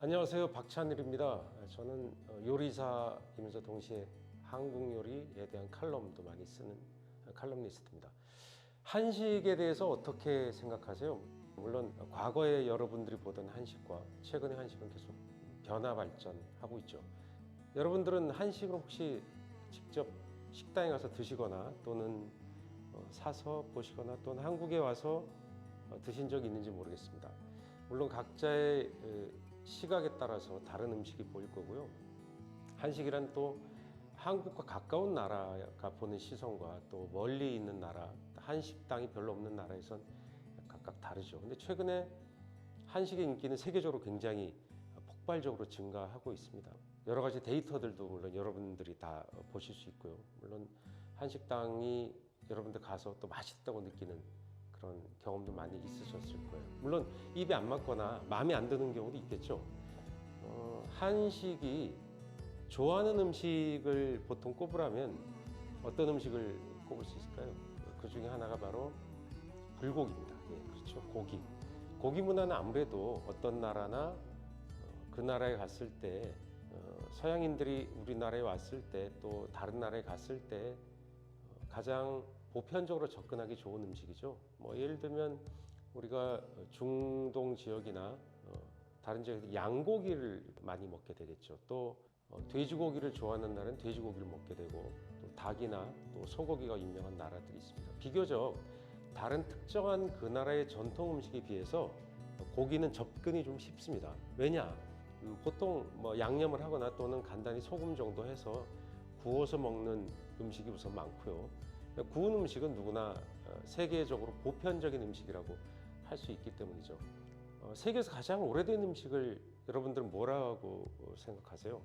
안녕하세요, 박찬일입니다. 저는 요리사이면서 동시에 한국 요리에 대한 칼럼도 많이 쓰는 칼럼니스트입니다. 한식에 대해서 어떻게 생각하세요? 물론 과거에 여러분들이 보던 한식과 최근의 한식은 계속 변화 발전하고 있죠. 여러분들은 한식을 혹시 직접 식당에 가서 드시거나 또는 사서 보시거나 또는 한국에 와서 드신 적이 있는지 모르겠습니다. 물론 각자의 시각에 따라서 다른 음식이 보일 거고요. 한식이란 또 한국과 가까운 나라가 보는 시선과 또 멀리 있는 나라, 한식당이 별로 없는 나라에선 각각 다르죠. 근데 최근에 한식의 인기는 세계적으로 굉장히 폭발적으로 증가하고 있습니다. 여러 가지 데이터들도 물론 여러분들이 다 보실 수 있고요. 물론 한식당이 여러분들 가서 또 맛있다고 느끼는 그런 경험도 많이 있으셨을 거예요. 물론 입에 안 맞거나 마음에 안 드는 경우도 있겠죠. 한식이 좋아하는 음식을 보통 꼽으라면 어떤 음식을 꼽을 수 있을까요? 그 중에 하나가 바로 불고기입니다. 예, 그렇죠. 고기. 고기 문화는 아무래도 어떤 나라나 그 나라에 갔을 때 서양인들이 우리나라에 왔을 때 또 다른 나라에 갔을 때 가장 보편적으로 접근하기 좋은 음식이죠. 뭐 예를 들면 우리가 중동 지역이나 다른 지역에 양고기를 많이 먹게 되겠죠. 또 돼지고기를 좋아하는 나라는 돼지고기를 먹게 되고 또 닭이나 또 소고기가 유명한 나라들이 있습니다. 비교적 다른 특정한 그 나라의 전통 음식에 비해서 고기는 접근이 좀 쉽습니다. 왜냐? 보통 뭐 양념을 하거나 또는 간단히 소금 정도 해서 구워서 먹는 음식이 우선 많고요. 구운 음식은 누구나 세계적으로 보편적인 음식이라고 할 수 있기 때문이죠. 세계에서 가장 오래된 음식을 여러분들은 뭐라고 생각하세요?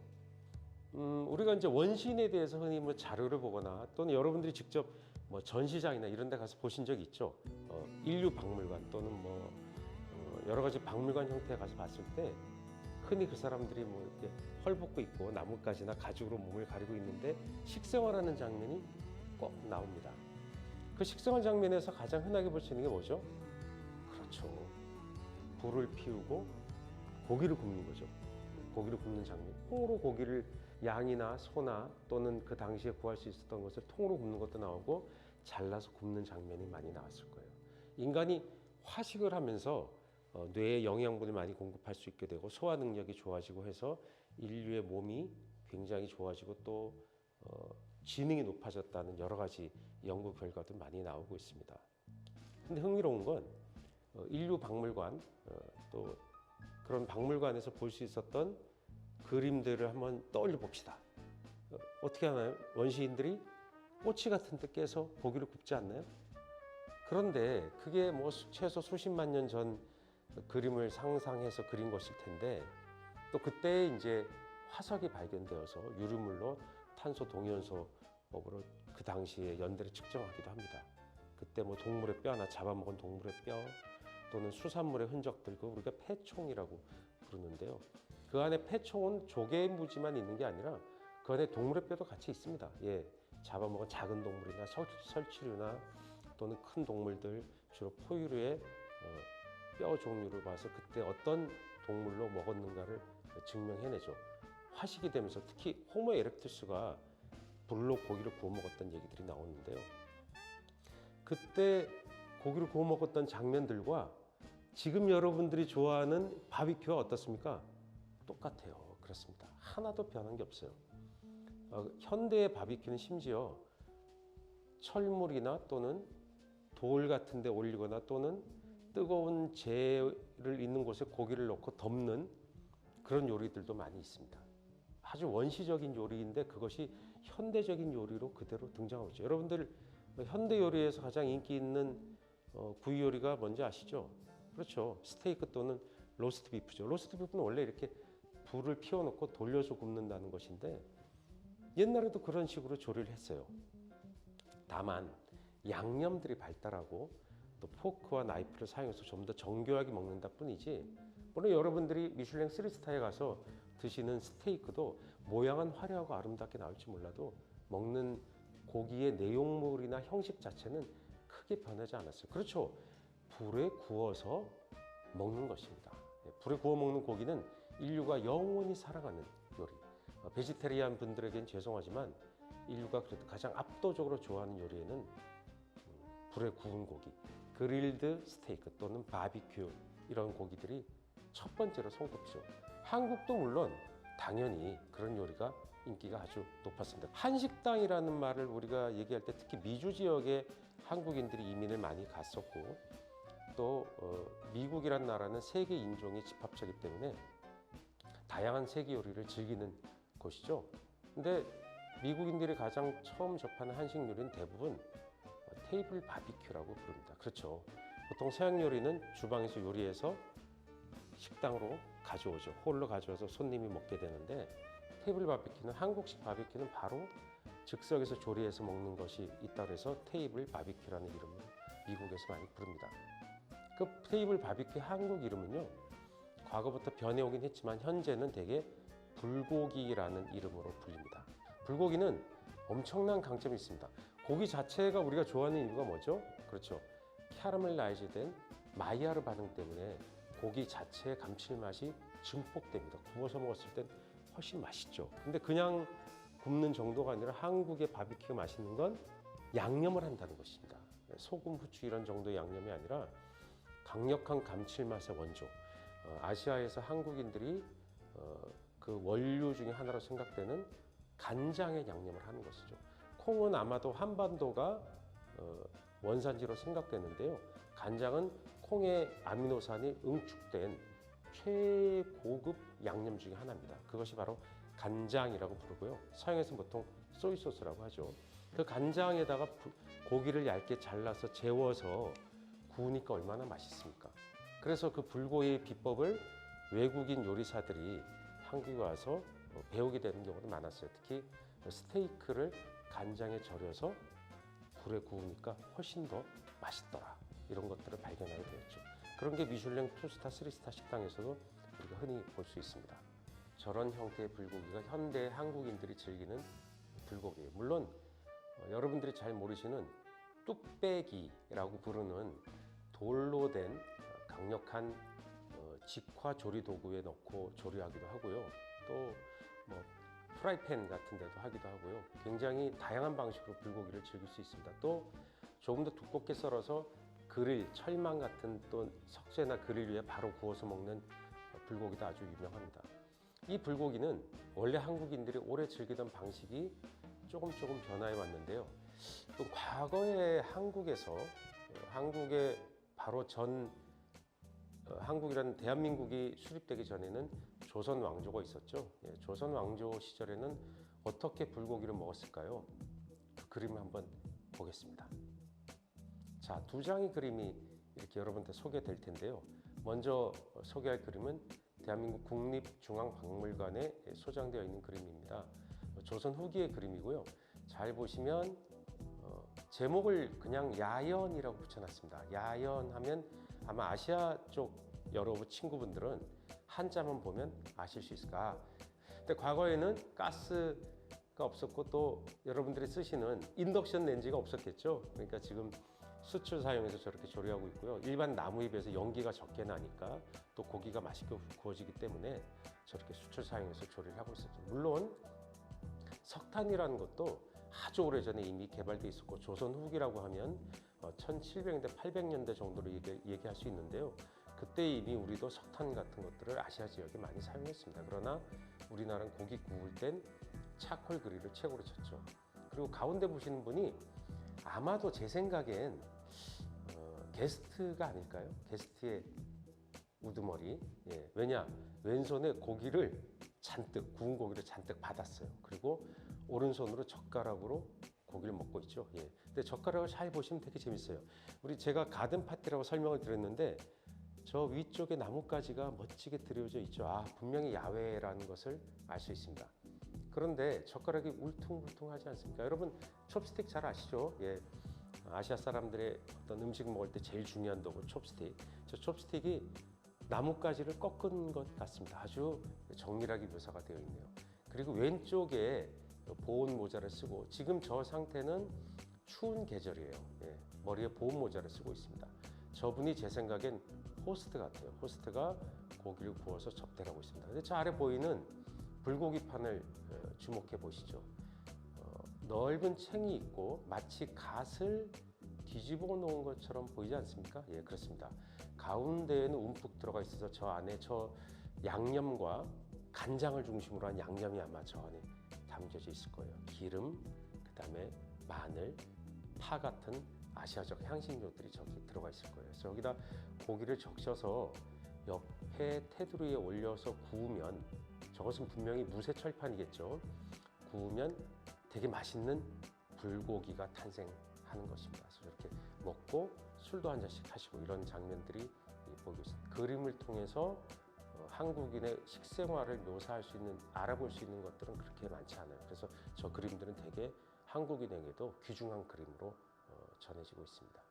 우리가 이제 원시인에 대해서 흔히 뭐 자료를 보거나 또는 여러분들이 직접 뭐 전시장이나 이런 데 가서 보신 적 있죠? 인류 박물관 또는 뭐 여러 가지 박물관 형태에 가서 봤을 때 흔히 그 사람들이 뭐 이렇게 헐벗고 있고 나뭇가지나 가죽으로 몸을 가리고 있는데 식생활하는 장면이 꼭 나옵니다. 그 식생활 장면에서 가장 흔하게 볼 수 있는 게 뭐죠? 그렇죠. 불을 피우고 고기를 굽는 거죠. 고기를 굽는 장면. 통으로 고기를 양이나 소나 또는 그 당시에 구할 수 있었던 것을 통으로 굽는 것도 나오고 잘라서 굽는 장면이 많이 나왔을 거예요. 인간이 화식을 하면서 뇌에 영양분을 많이 공급할 수 있게 되고 소화 능력이 좋아지고 해서 인류의 몸이 굉장히 좋아지고 또 지능이 높아졌다는 여러 가지 연구 결과도 많이 나오고 있습니다. 근데 흥미로운 건 인류 박물관 또 그런 박물관에서 볼 수 있었던 그림들을 한번 떠올려 봅시다. 어떻게 하나요? 원시인들이 꼬치 같은 데 깨서 고기를 굽지 않나요? 그런데 그게 뭐 최소 수십만 년 전 그림을 상상해서 그린 것일 텐데 또 그때 이제 화석이 발견되어서 유류물로 탄소 동위원소법으로 그 당시에 연대를 측정하기도 합니다. 그때 뭐 동물의 뼈나 잡아먹은 동물의 뼈 또는 수산물의 흔적들, 그 우리가 폐총이라고 부르는데요. 그 안에 폐총은 조개무지만 있는 게 아니라 그 안에 동물의 뼈도 같이 있습니다. 예, 잡아먹은 작은 동물이나 설치류나 또는 큰 동물들, 주로 포유류의 뼈 종류를 봐서 그때 어떤 동물로 먹었는가를 증명해내죠. 화식이 되면서 특히 호모 에렉투스가 불로 고기를 구워 먹었던 얘기들이 나오는데요. 그때 고기를 구워 먹었던 장면들과 지금 여러분들이 좋아하는 바비큐가 어떻습니까? 똑같아요. 그렇습니다. 하나도 변한 게 없어요. 현대의 바비큐는 심지어 철물이나 또는 돌 같은 데 올리거나 또는 뜨거운 재를 있는 곳에 고기를 넣고 덮는 그런 요리들도 많이 있습니다. 아주 원시적인 요리인데 그것이 현대적인 요리로 그대로 등장하고 있죠. 여러분들 현대 요리에서 가장 인기 있는 구이 요리가 뭔지 아시죠? 그렇죠. 스테이크 또는 로스트 비프죠. 로스트 비프는 원래 이렇게 불을 피워놓고 돌려서 굽는다는 것인데 옛날에도 그런 식으로 조리를 했어요. 다만 양념들이 발달하고 또 포크와 나이프를 사용해서 좀 더 정교하게 먹는다 뿐이지, 물론 여러분들이 미슐랭 3스타에 가서 드시는 스테이크도 모양은 화려하고 아름답게 나올지 몰라도 먹는 고기의 내용물이나 형식 자체는 크게 변하지 않았어요. 그렇죠. 불에 구워서 먹는 것입니다. 불에 구워 먹는 고기는 인류가 영원히 사랑하는 요리. 베지테리안 분들에겐 죄송하지만 인류가 그래도 가장 압도적으로 좋아하는 요리에는 불에 구운 고기, 그릴드 스테이크 또는 바비큐 이런 고기들이 첫 번째로 손꼽죠. 한국도 물론 당연히 그런 요리가 인기가 아주 높았습니다. 한식당이라는 말을 우리가 얘기할 때 특히 미주 지역에 한국인들이 이민을 많이 갔었고 또 미국이란 나라는 세계 인종의 집합체이기 때문에 다양한 세계 요리를 즐기는 곳이죠. 근데 미국인들이 가장 처음 접하는 한식 요리는 대부분 테이블 바비큐라고 부릅니다. 그렇죠. 보통 서양 요리는 주방에서 요리해서 식당으로 가져오죠. 홀로 가져와서 손님이 먹게 되는데 테이블 바비큐는 한국식 바비큐는 바로 즉석에서 조리해서 먹는 것이 있다 그래서 테이블 바비큐라는 이름으로 미국에서 많이 부릅니다. 그 테이블 바비큐 한국 이름은요. 과거부터 변해오긴 했지만 현재는 대개 불고기라는 이름으로 불립니다. 불고기는 엄청난 강점이 있습니다. 고기 자체가 우리가 좋아하는 이유가 뭐죠? 그렇죠. 캐러멜라이즈된 마이야르 반응 때문에 고기 자체의 감칠맛이 증폭됩니다. 구워서 먹었을 땐 훨씬 맛있죠. 근데 그냥 굽는 정도가 아니라 한국의 바비큐가 맛있는 건 양념을 한다는 것입니다. 소금, 후추 이런 정도의 양념이 아니라 강력한 감칠맛의 원조. 아시아에서 한국인들이 그 원료 중에 하나로 생각되는 간장의 양념을 하는 것이죠. 콩은 아마도 한반도가 원산지로 생각되는데요. 간장은 콩의 아미노산이 응축된 최고급 양념 중에 하나입니다. 그것이 바로 간장이라고 부르고요. 서양에서는 보통 소이소스라고 하죠. 그 간장에다가 고기를 얇게 잘라서 재워서 구우니까 얼마나 맛있습니까? 그래서 그 불고기의 비법을 외국인 요리사들이 한국에 와서 배우게 되는 경우도 많았어요. 특히 스테이크를 간장에 절여서 불에 구우니까 훨씬 더 맛있더라. 이런 것들을 발견하게 되었죠. 그런 게 미슐랭 2스타, 3스타 식당에서도 우리가 흔히 볼 수 있습니다. 저런 형태의 불고기가 현대 한국인들이 즐기는 불고기예요. 물론 여러분들이 잘 모르시는 뚝배기라고 부르는 돌로 된 강력한 직화 조리 도구에 넣고 조리하기도 하고요. 또 뭐 프라이팬 같은 데도 하기도 하고요. 굉장히 다양한 방식으로 불고기를 즐길 수 있습니다. 또 조금 더 두껍게 썰어서 그릴, 철망 같은 또 석쇠나 그릴 위에 바로 구워서 먹는 불고기도 아주 유명합니다. 이 불고기는 원래 한국인들이 오래 즐기던 방식이 조금 변화해 왔는데요. 또 과거에 한국에서 한국의 바로 한국이라는 대한민국이 수립되기 전에는 조선 왕조가 있었죠. 조선 왕조 시절에는 어떻게 불고기를 먹었을까요? 그 그림을 한번 보겠습니다. 자, 두 장의 그림이 이렇게 여러분한테 소개될 텐데요. 먼저 소개할 그림은 대한민국 국립중앙박물관에 소장되어 있는 그림입니다. 조선 후기의 그림이고요. 잘 보시면 제목을 그냥 야연이라고 붙여놨습니다. 야연하면 아마 아시아 쪽 여러 친구분들은 한자만 보면 아실 수 있을까. 근데 과거에는 가스가 없었고 또 여러분들이 쓰시는 인덕션 렌지가 없었겠죠. 그러니까 지금 수출 사용해서 저렇게 조리하고 있고요. 일반 나무에 비해서 연기가 적게 나니까 또 고기가 맛있게 구워지기 때문에 저렇게 수출 사용해서 조리를 하고 있었죠. 물론 석탄이라는 것도 아주 오래전에 이미 개발돼 있었고 조선 후기라고 하면 1700년대, 800년대 정도로 얘기할 수 있는데요. 그때 이미 우리도 석탄 같은 것들을 아시아 지역에 많이 사용했습니다. 그러나 우리나라는 고기 구울 땐 차콜 그릴을 최고로 쳤죠. 그리고 가운데 보시는 분이 아마도 제 생각엔 게스트가 아닐까요? 게스트의 우두머리. 예, 왜냐? 왼손에 고기를 잔뜩, 구운 고기를 잔뜩 받았어요. 그리고 오른손으로 젓가락으로 고기를 먹고 있죠. 예. 근데 젓가락을 잘 보시면 되게 재밌어요. 제가 가든 파티라고 설명을 드렸는데 저 위쪽에 나뭇가지가 멋지게 드려져 있죠. 아, 분명히 야외라는 것을 알 수 있습니다. 그런데 젓가락이 울퉁불퉁하지 않습니까? 여러분 첩스틱 잘 아시죠? 예. 아시아 사람들의 어떤 음식 먹을 때 제일 중요한 도구 첩스틱. 저 첩스틱이 나뭇가지를 꺾은 것 같습니다. 아주 정밀하게 묘사가 되어 있네요. 그리고 왼쪽에 보온 모자를 쓰고 지금 저 상태는 추운 계절이에요. 예. 머리에 보온 모자를 쓰고 있습니다. 저분이 제 생각엔 호스트 같아요. 호스트가 고기를 구워서 접대를 하고 있습니다. 근데 저 아래 보이는 불고기판을 주목해 보시죠. 넓은 챙이 있고 마치 갓을 뒤집어 놓은 것처럼 보이지 않습니까? 예, 그렇습니다. 가운데에는 움푹 들어가 있어서 저 안에 저 양념과 간장을 중심으로 한 양념이 아마 저 안에 담겨져 있을 거예요. 기름, 그다음에 마늘, 파 같은 아시아적 향신료들이 저기 들어가 있을 거예요. 그래서 여기다 고기를 적셔서 옆에 테두리에 올려서 구우면, 저것은 분명히 무쇠철판이겠죠. 구우면 되게 맛있는 불고기가 탄생하는 것입니다. 그래서 이렇게 먹고 술도 한 잔씩 하시고 이런 장면들이 보이고 있습니다. 그림을 통해서 한국인의 식생활을 묘사할 수 있는, 알아볼 수 있는 것들은 그렇게 많지 않아요. 그래서 저 그림들은 되게 한국인에게도 귀중한 그림으로 전해지고 있습니다.